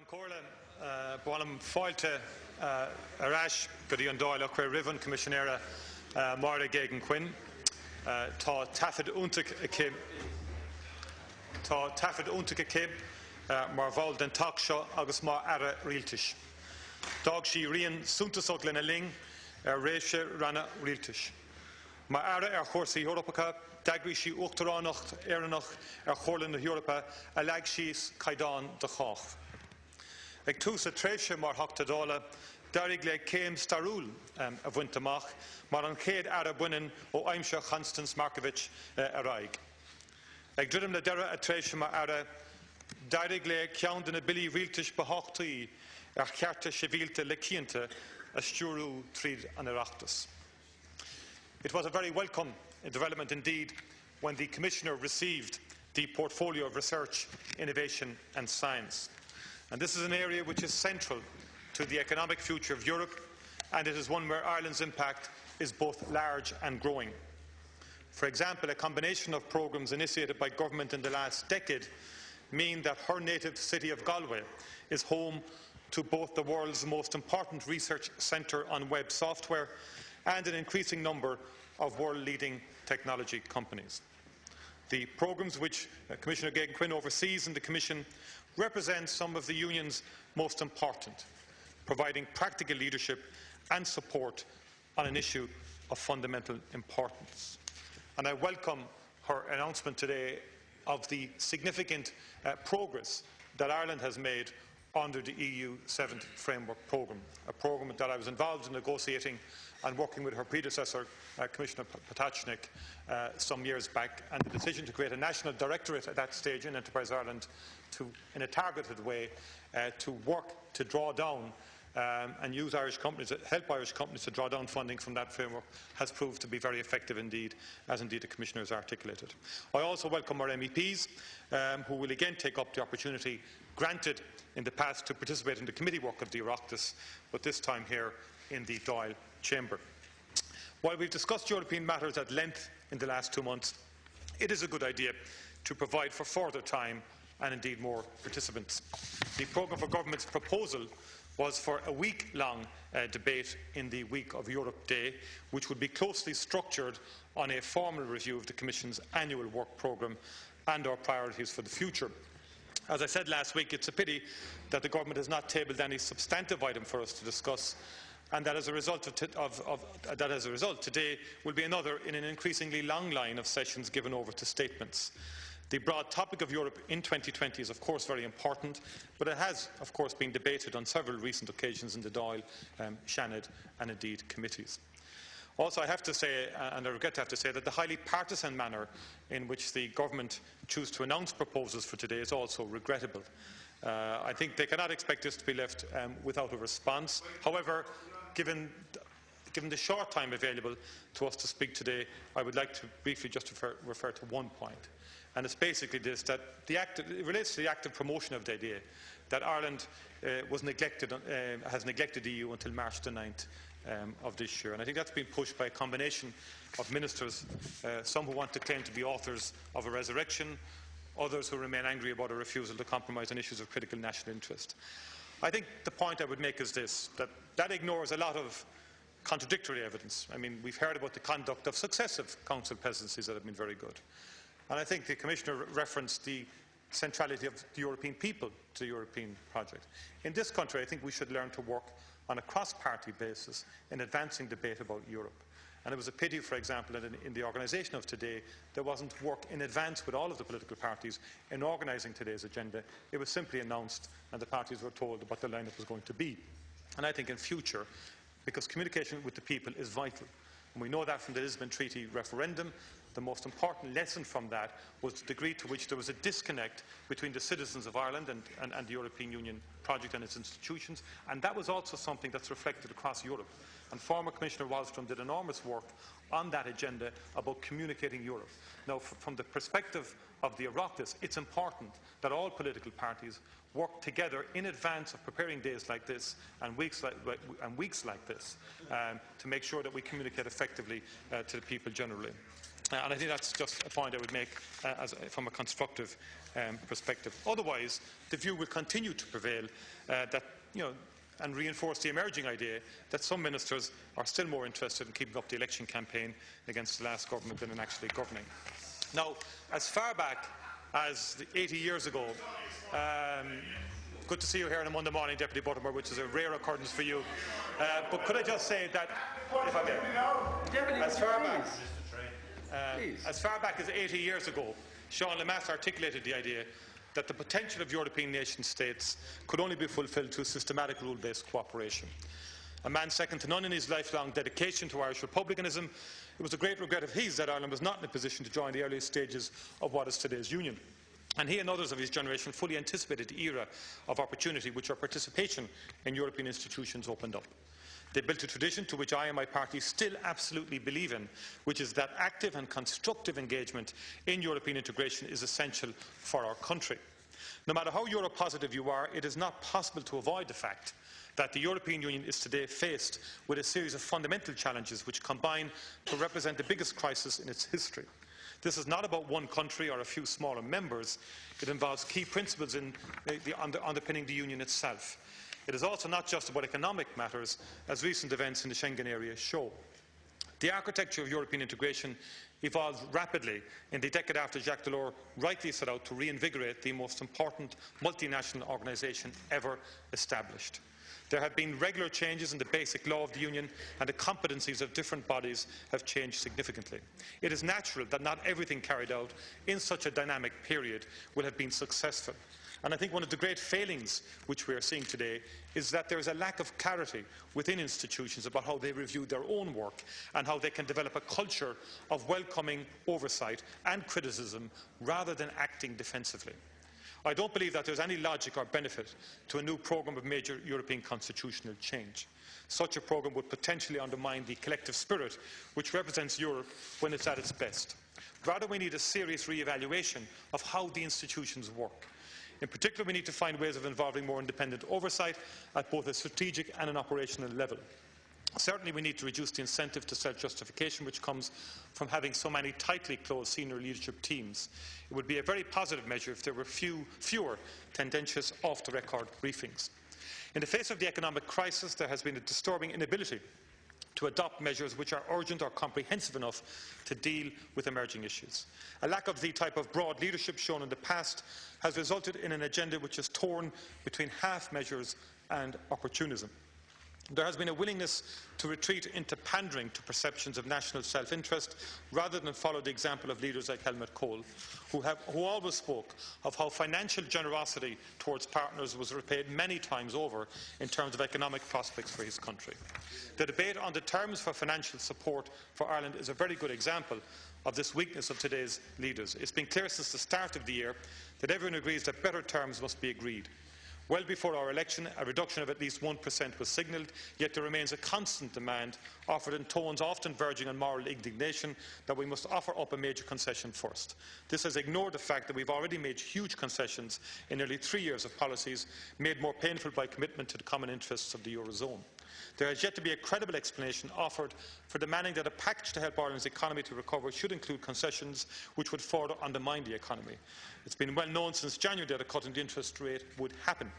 Corla, Bolam Fáilte, Arash, Godion Dáil, Quer Riven, Commissionera, Mara Gagan Quinn, Ta Tafid Untic a Kib, Marval den Takshaw, Agus Mar Ara Realtish. Dog she Rian Suntasok Lena Ling, Reshe Rana Realtish. Ma Ara Horsi Europaca, Dagri she Uktaranocht, Eranoch, Horlin Europa, Alag she's Kaidan de Hoch. Ag tús a tréise mar hochtadóla, darig le céim starúil a bhaintamach, mar an chéad ara buinean ó aimseo Constance Markovich a raig. Ag ddrim le dara a tréise mar ara, darig le ceann na bilí rialtais ba hochtaí ar chearta sivílte le cianta a stúrú tríd an Oireachtas. It was a very welcome development indeed when the Commissioner received the portfolio of research, innovation and science. And this is an area which is central to the economic future of Europe, and it is one where Ireland's impact is both large and growing. For example, a combination of programmes initiated by government in the last decade mean that her native city of Galway is home to both the world's most important research centre on web software and an increasing number of world-leading technology companies. The programmes which Commissioner Gagan Quinn oversees in the Commission represent some of the Union's most important, providing practical leadership and support on an issue of fundamental importance. And I welcome her announcement today of the significant progress that Ireland has made under the EU 7th Framework Programme, a programme that I was involved in negotiating and working with her predecessor, Commissioner Potocnik, some years back, and the decision to create a national directorate at that stage in Enterprise Ireland in a targeted way to work to draw down and use Irish companies, help Irish companies to draw down funding from that framework has proved to be very effective indeed, as indeed the Commissioner has articulated. I also welcome our MEPs who will again take up the opportunity granted in the past to participate in the committee work of the Oireachtas, but this time here in the Dáil chamber. While we've discussed European matters at length in the last 2 months, it is a good idea to provide for further time and indeed more participants. The programme for government's proposal was for a week-long debate in the Week of Europe Day, which would be closely structured on a formal review of the Commission's annual work programme and our priorities for the future. As I said last week, it's a pity that the government has not tabled any substantive item for us to discuss, and that as a result, today will be another in an increasingly long line of sessions given over to statements. The broad topic of Europe in 2020 is of course very important, but it has of course been debated on several recent occasions in the Dáil, Seanad and indeed committees. Also, I have to say, and I regret to have to say, that the highly partisan manner in which the government choose to announce proposals for today is also regrettable. I think they cannot expect us to be left without a response. However, given the short time available to us to speak today, I would like to briefly just refer to one point. And it's basically this, that it relates to the active promotion of the idea that Ireland has neglected the EU until March the 9th of this year. And I think that's been pushed by a combination of ministers, some who want to claim to be authors of a resurrection, others who remain angry about a refusal to compromise on issues of critical national interest. I think the point I would make is this, that ignores a lot of contradictory evidence. I mean, we've heard about the conduct of successive council presidencies that have been very good. And I think the Commissioner referenced the centrality of the European people to the European project. In this country, I think we should learn to work on a cross-party basis in advancing debate about Europe. And it was a pity, for example, that in the organisation of today, there wasn't work in advance with all of the political parties in organising today's agenda. It was simply announced and the parties were told what the lineup was going to be. And I think in future, because communication with the people is vital, and we know that from the Lisbon Treaty referendum, the most important lesson from that was the degree to which there was a disconnect between the citizens of Ireland and the European Union project and its institutions, and that was also something that's reflected across Europe. And former Commissioner Wallström did enormous work on that agenda about communicating Europe. Now, from the perspective of the Oireachtas, it's important that all political parties work together in advance of preparing days like this and weeks like this to make sure that we communicate effectively to the people generally. And I think that's just a point I would make from a constructive perspective. Otherwise, the view will continue to prevail that, and reinforce the emerging idea that some ministers are still more interested in keeping up the election campaign against the last government than in actually governing. Now, as far back as 80 years ago, good to see you here on a Monday morning, Deputy Buttermore, which is a rare occurrence for you. But could I just say that, if I may, as far back as 80 years ago, Sean Lemass articulated the idea that the potential of European nation-states could only be fulfilled through systematic rule-based cooperation. A man second to none in his lifelong dedication to Irish republicanism, it was a great regret of his that Ireland was not in a position to join the earliest stages of what is today's Union. And he and others of his generation fully anticipated the era of opportunity which our participation in European institutions opened up. They built a tradition to which I and my party still absolutely believe in, which is that active and constructive engagement in European integration is essential for our country. No matter how Euro-positive you are, it is not possible to avoid the fact that the European Union is today faced with a series of fundamental challenges which combine to represent the biggest crisis in its history. This is not about one country or a few smaller members. It involves key principles underpinning the Union itself. It is also not just about economic matters, as recent events in the Schengen area show. The architecture of European integration evolved rapidly in the decade after Jacques Delors rightly set out to reinvigorate the most important multinational organisation ever established. There have been regular changes in the basic law of the Union, and the competencies of different bodies have changed significantly. It is natural that not everything carried out in such a dynamic period will have been successful. And I think one of the great failings which we are seeing today is that there is a lack of clarity within institutions about how they review their own work and how they can develop a culture of welcoming oversight and criticism rather than acting defensively. I don't believe that there is any logic or benefit to a new programme of major European constitutional change. Such a programme would potentially undermine the collective spirit which represents Europe when it's at its best. Rather, we need a serious re-evaluation of how the institutions work. In particular, we need to find ways of involving more independent oversight at both a strategic and an operational level. Certainly, we need to reduce the incentive to self-justification which comes from having so many tightly closed senior leadership teams. It would be a very positive measure if there were fewer tendentious off-the-record briefings. In the face of the economic crisis, there has been a disturbing inability to adopt measures which are urgent or comprehensive enough to deal with emerging issues. A lack of the type of broad leadership shown in the past has resulted in an agenda which is torn between half measures and opportunism. There has been a willingness to retreat into pandering to perceptions of national self-interest rather than follow the example of leaders like Helmut Kohl, who always spoke of how financial generosity towards partners was repaid many times over in terms of economic prospects for his country. The debate on the terms for financial support for Ireland is a very good example of this weakness of today's leaders. It's been clear since the start of the year that everyone agrees that better terms must be agreed. Well before our election, a reduction of at least 1% was signalled, yet there remains a constant demand, offered in tones often verging on moral indignation, that we must offer up a major concession first. This has ignored the fact that we've already made huge concessions in nearly 3 years of policies made more painful by commitment to the common interests of the Eurozone. There has yet to be a credible explanation offered for demanding that a package to help Ireland's economy to recover should include concessions which would further undermine the economy. It's been well known since January that a cut in the interest rate would happen,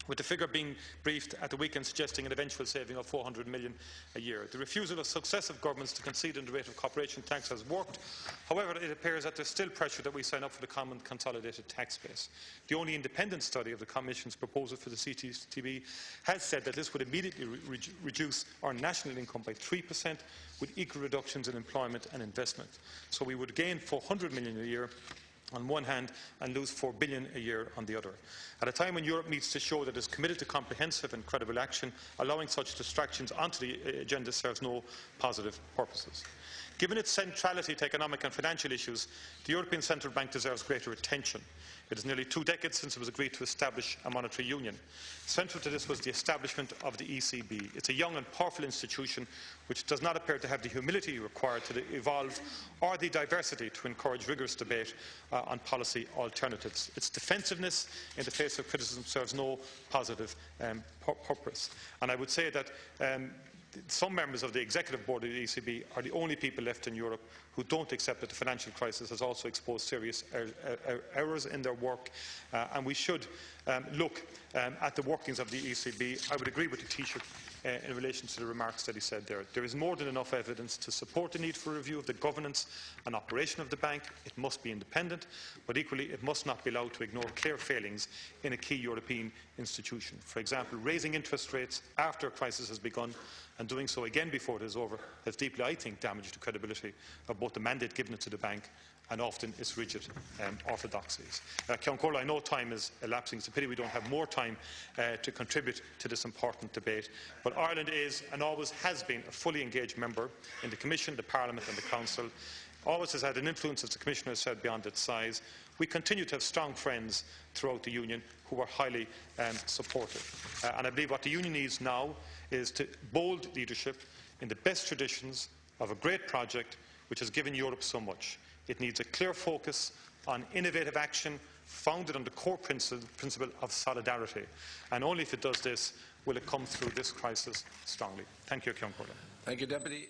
with the figure being briefed at the weekend suggesting an eventual saving of 400 million a year. The refusal of successive governments to concede on the rate of corporation tax has worked. However, it appears that there is still pressure that we sign up for the common consolidated tax base. The only independent study of the Commission's proposal for the CTB has said that this would immediately reduce our national income by 3%, with equal reductions in employment and investment. So we would gain 400 million a year on one hand and lose 4 billion a year on the other. At a time when Europe needs to show that it is committed to comprehensive and credible action, allowing such distractions onto the agenda serves no positive purposes. Given its centrality to economic and financial issues, the European Central Bank deserves greater attention. It is nearly 2 decades since it was agreed to establish a monetary union. Central to this was the establishment of the ECB. It's a young and powerful institution which does not appear to have the humility required to evolve or the diversity to encourage rigorous debate on policy alternatives. Its defensiveness in the face of criticism serves no positive purpose. And I would say that some members of the executive board of the ECB are the only people left in Europe who don't accept that the financial crisis has also exposed serious errors in their work, and we should look at the workings of the ECB. I would agree with the Taoiseach in relation to the remarks that he said there. There is more than enough evidence to support the need for a review of the governance and operation of the bank. It must be independent, but equally it must not be allowed to ignore clear failings in a key European institution. For example, raising interest rates after a crisis has begun and doing so again before it is over has deeply, I think, damaged the credibility of both the mandate given to the bank and often its rigid orthodoxies. Ceann Comhairle, I know time is elapsing. It's a pity we don't have more time to contribute to this important debate. But Ireland is and always has been a fully engaged member in the Commission, the Parliament and the Council. Always has had an influence, as the Commissioner has said, beyond its size. We continue to have strong friends throughout the Union who are highly supportive. And I believe what the Union needs now is to bold leadership in the best traditions of a great project which has given Europe so much. It needs a clear focus on innovative action founded on the core principle of solidarity. And only if it does this will it come through this crisis strongly. Thank you, Ceann Comhairle. Thank you, Deputy.